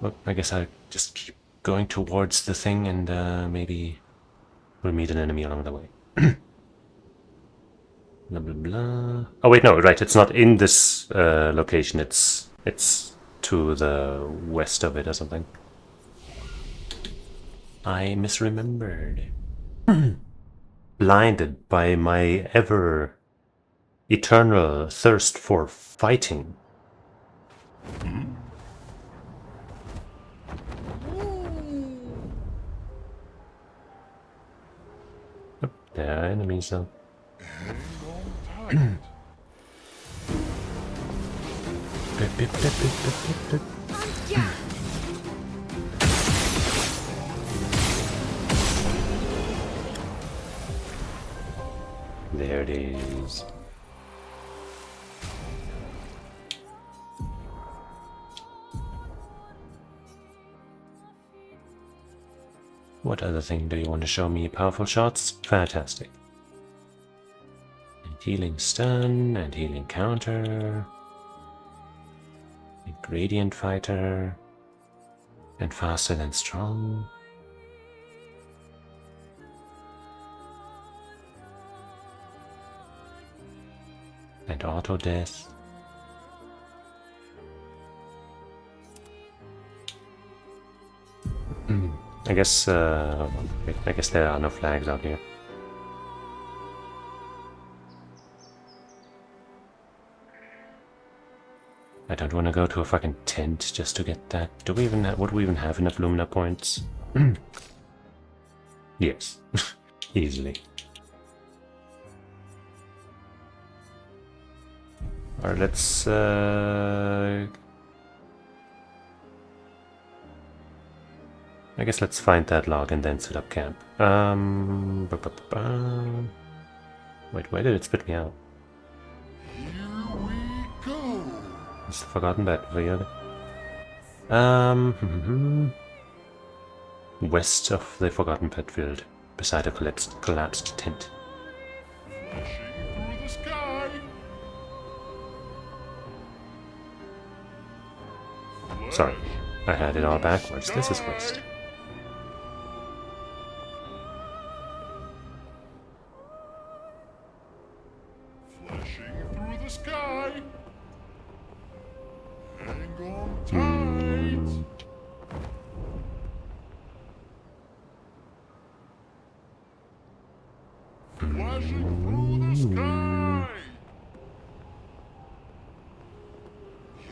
Well, I guess I'll just keep going towards the thing and maybe we'll meet an enemy along the way. Blah blah blah. Oh wait, no, right, it's not in this location, it's to the west of it or something. I misremembered. Blinded by my ever eternal thirst for fighting. Oh, there are enemies though. There it is. What other thing do you want to show me? Powerful shots? Fantastic. And healing stun, and healing counter. And gradient fighter. And faster than strong. And auto death. I guess there are no flags out here. I don't want to go to a fucking tent just to get that. Do we even would we even have enough Lumina points? Yes, easily. Alright, let's I guess let's find that log and then set up camp. Wait, where did it spit me out? Here we go. It's the Forgotten Battlefield. West of the Forgotten Battlefield, beside a collapsed tent. Flashing through the sky. Sorry, I had it all backwards. This is west. Flashing through the sky. Hang on tight. flashing through the sky.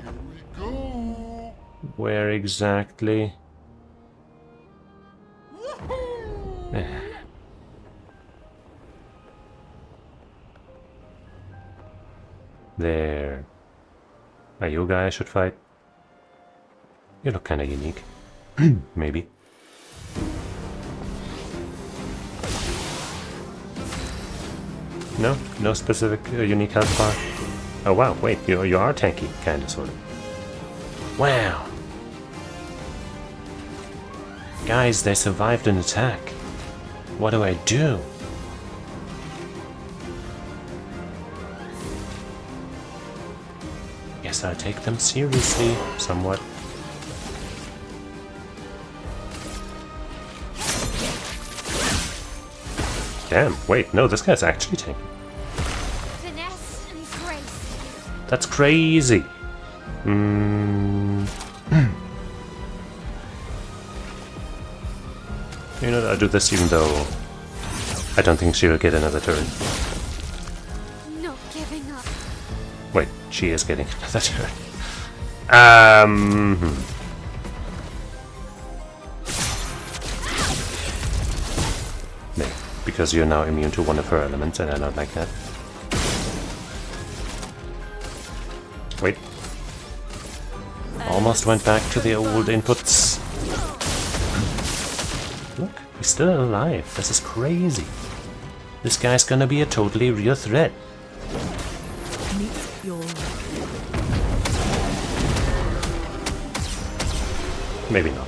Here we go. Where exactly? There. Are you a guy I should fight? You look kinda unique. Maybe. No? No specific unique health bar? Oh wow, wait, you are tanky, kinda, sorta. Wow! Guys, they survived an attack. What do I do? Guess I'll take them seriously, somewhat. Damn, wait, no, this guy's actually tanky. Finesse and grace. That's crazy. You know, I'll do this even though I don't think she'll get another turn. Not giving up. Wait, she is getting another turn. No, because you're now immune to one of her elements, and I don't like that. Wait. Almost went back to the old inputs. Look, he's still alive. This is crazy. This guy's gonna be a totally real threat. Meet your Maybe not.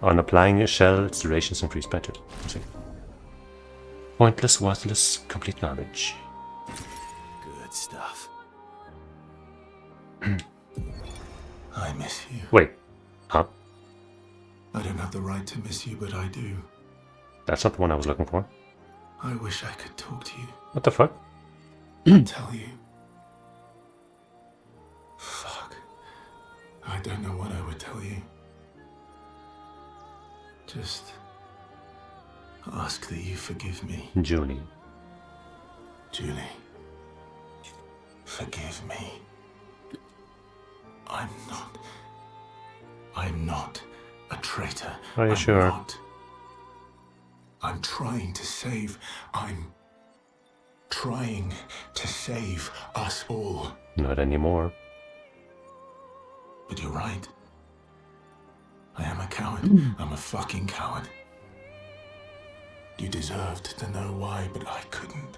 On applying a shell, its durations increased by 2. Pointless, worthless, complete garbage. Good stuff. I miss you. Wait. Huh? I don't have the right to miss you, but I do. That's not the one I was looking for. I wish I could talk to you, What the fuck? tell you. Fuck. I don't know what I would tell you. Just ask that you forgive me, Julie. Julie. Forgive me. I'm not a traitor. Are you I'm sure? Not. I'm trying to save. I'm trying to save us all. Not anymore. But you're right. I am a coward. I'm a fucking coward. You deserved to know why, but I couldn't.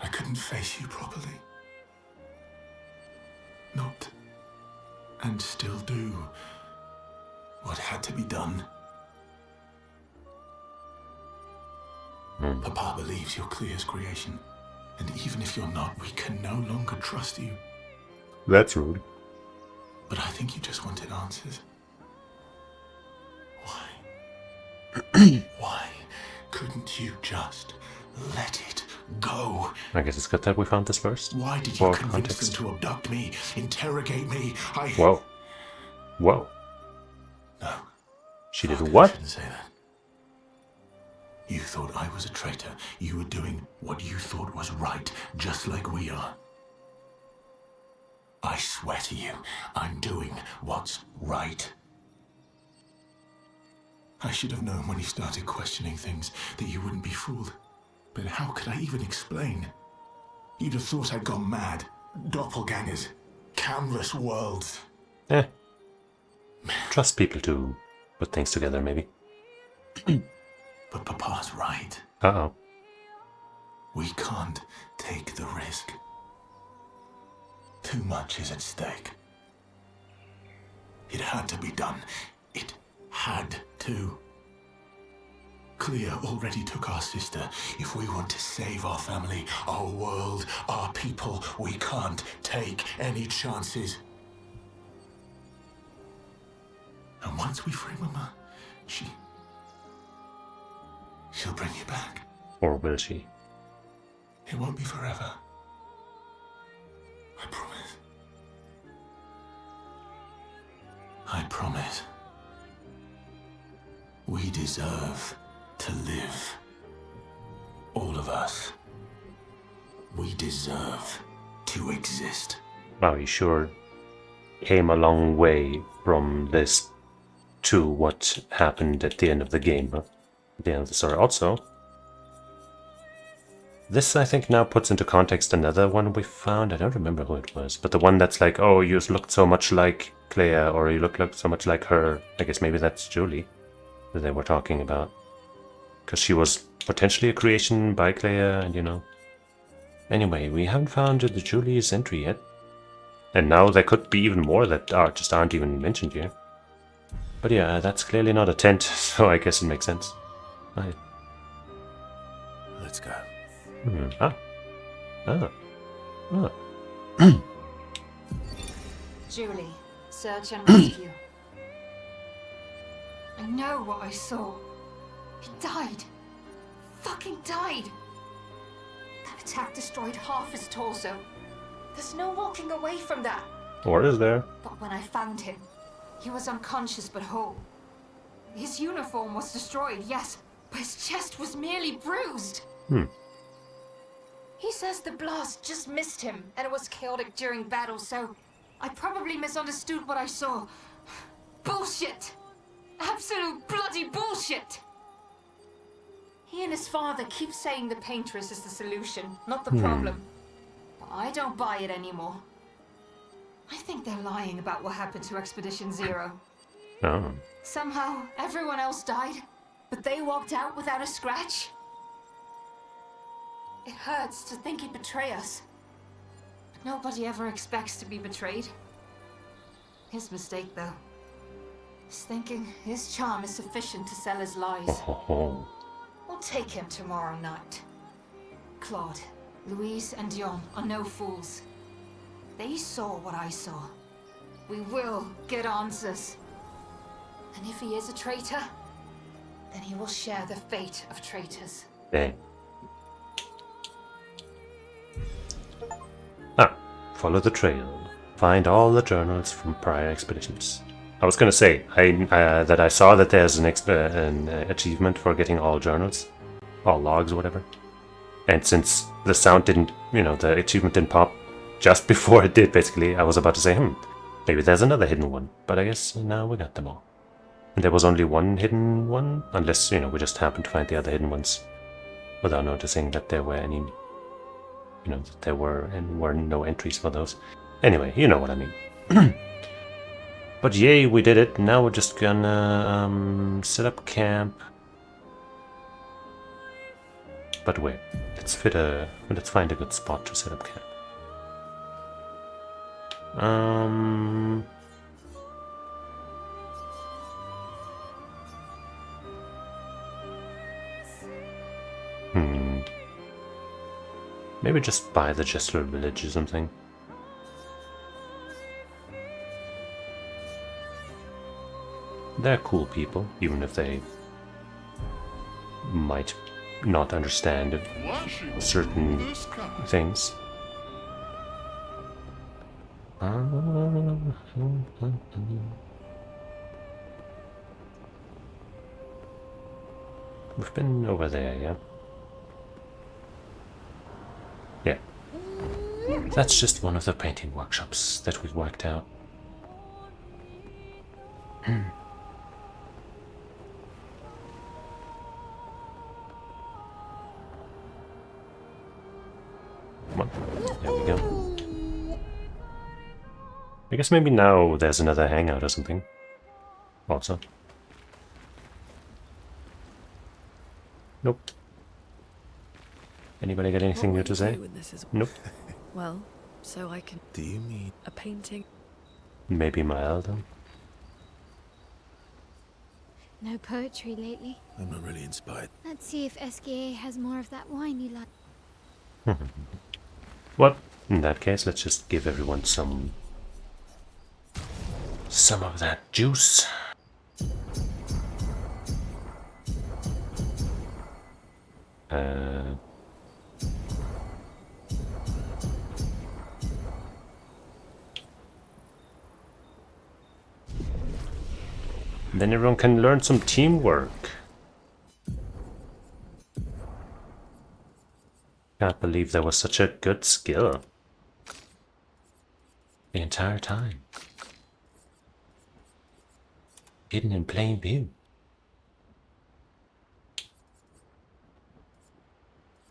I couldn't face you properly. Not, and still do, what had to be done. Papa believes you're Clair's creation. And even if you're not, we can no longer trust you. That's rude. But I think you just wanted answers. Why? Why couldn't you just let it go? I guess it's good that we found this first. Why did you For convince context. them to abduct me, interrogate me? Whoa. Whoa. No. She did Fuck, I what? shouldn't say that. You thought I was a traitor. You were doing what you thought was right, just like we are. I swear to you, I'm doing what's right. I should have known when you started questioning things that you wouldn't be fooled. But how could I even explain? You'd have thought I'd gone mad. Doppelgangers. Canvas worlds. Trust people to put things together, maybe. But Papa's right. Uh-oh. We can't take the risk. Too much is at stake. It had to be done. It had to. Clair already took our sister. If we want to save our family, our world, our people, we can't take any chances. And once we free Mama, she'll bring you back. Or will she? It won't be forever. I promise. I promise. We deserve to live. All of us. We deserve to exist. Wow, he sure came a long way from this to what happened at the end of the game, huh? At the end of the story. Also, this I think now puts into context another one we found. I don't remember who it was, but the one that's like, oh, you looked so much like Claire, or you look so much like her. I guess maybe that's Julie that they were talking about. Because she was potentially a creation by Claire, and you know. Anyway, we haven't found the Julie's entry yet. And now there could be even more that just aren't even mentioned here. But yeah, that's clearly not a tent, so I guess it makes sense. Right. Let's go. Ah. Julie, search and rescue. I know what I saw. He died. Fucking died. That attack destroyed half his torso. There's no walking away from that. Or is there? But when I found him, he was unconscious but whole. His uniform was destroyed, yes, but his chest was merely bruised. He says the blast just missed him, and it was chaotic during battle, so I probably misunderstood what I saw. Bullshit! Absolute bloody bullshit! He and his father keep saying the paintress is the solution, not the problem. But I don't buy it anymore. I think they're lying about what happened to Expedition Zero. Oh. Somehow, everyone else died, but they walked out without a scratch. It hurts to think he'd betray us. But nobody ever expects to be betrayed. His mistake, though. He's thinking his charm is sufficient to sell his lies. Oh. We'll take him tomorrow night. Claude, Louise, and Dion are no fools. They saw what I saw. We will get answers. And if he is a traitor, then he will share the fate of traitors. Dang. Ah, follow the trail. Find all the journals from prior expeditions. I was gonna say that I saw that there's an achievement for getting all journals, all logs, whatever. And since the sound didn't, the achievement didn't pop just before it did, basically, I was about to say, maybe there's another hidden one. But I guess now we got them all. And there was only one hidden one, unless, we just happened to find the other hidden ones without noticing that there were any, that there were no entries for those. Anyway, you know what I mean. But yay, we did it. Now we're just gonna set up camp. But wait, let's find a good spot to set up camp. Maybe just by the Jester village or something. They're cool people, even if they might not understand Flashing certain through the sky. things. We've been over there, yeah? Yeah. That's just one of the painting workshops that we've worked out. Come on. There we go. I guess maybe now there's another hangout or something. Also. Nope. Anybody got anything new to say? Nope. Well, so I can... Do you mean? A painting? Maybe my album. No poetry lately. I'm not really inspired. Let's see if SKA has more of that wine you like. Well, in that case, let's just give everyone some of that juice. Then everyone can learn some teamwork. Can't believe there was such a good skill the entire time. Hidden in plain view.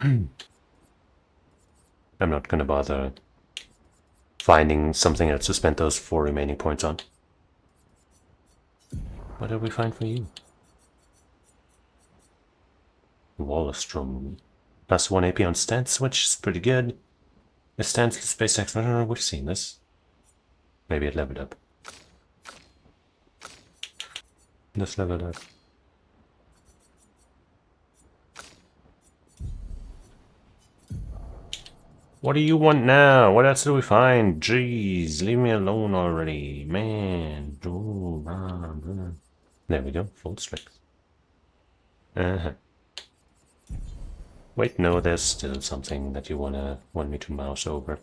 I'm not gonna bother finding something else to spend those 4 remaining points on. What did we find for you? Wallastrom. Plus 1 AP on stance, which is pretty good. The stance to space explorer, we've seen this. Maybe it leveled up. This leveled up. What do you want now? What else do we find? Jeez, leave me alone already. Man. There we go, full strength. Wait, no, there's still something that you want me to mouse over.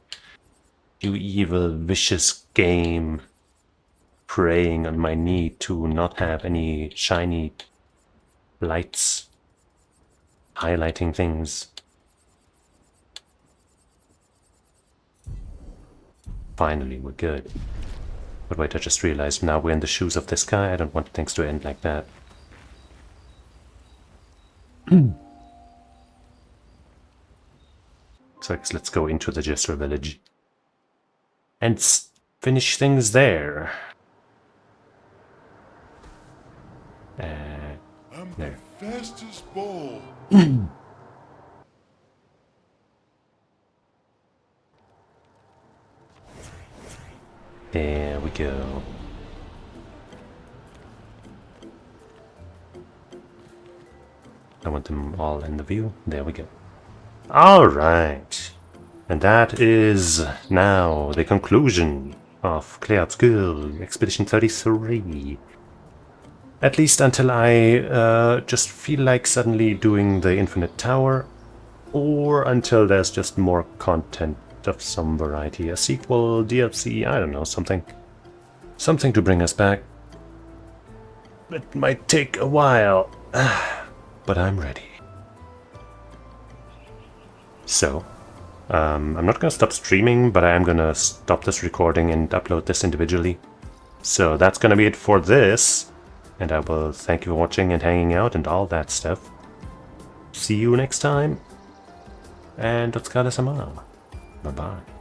You evil, vicious game. Preying on my need to not have any shiny lights highlighting things. Finally, we're good. But wait, I just realized now we're in the shoes of this guy. I don't want things to end like that. So I guess let's go into the Jester village. And finish things there. I'm There. the fastest ball. There we go. I want them all in the view. There we go. Alright. And that is now the conclusion of Clair Obscur Expedition 33. At least until I just feel like suddenly doing the Infinite Tower, or until there's just more content of some variety. A sequel, DLC, I don't know, something. Something to bring us back. It might take a while, but I'm ready. So, I'm not gonna stop streaming, but I am gonna stop this recording and upload this individually. So that's gonna be it for this. And I will thank you for watching and hanging out and all that stuff. See you next time. And Otskara sama. Bye bye.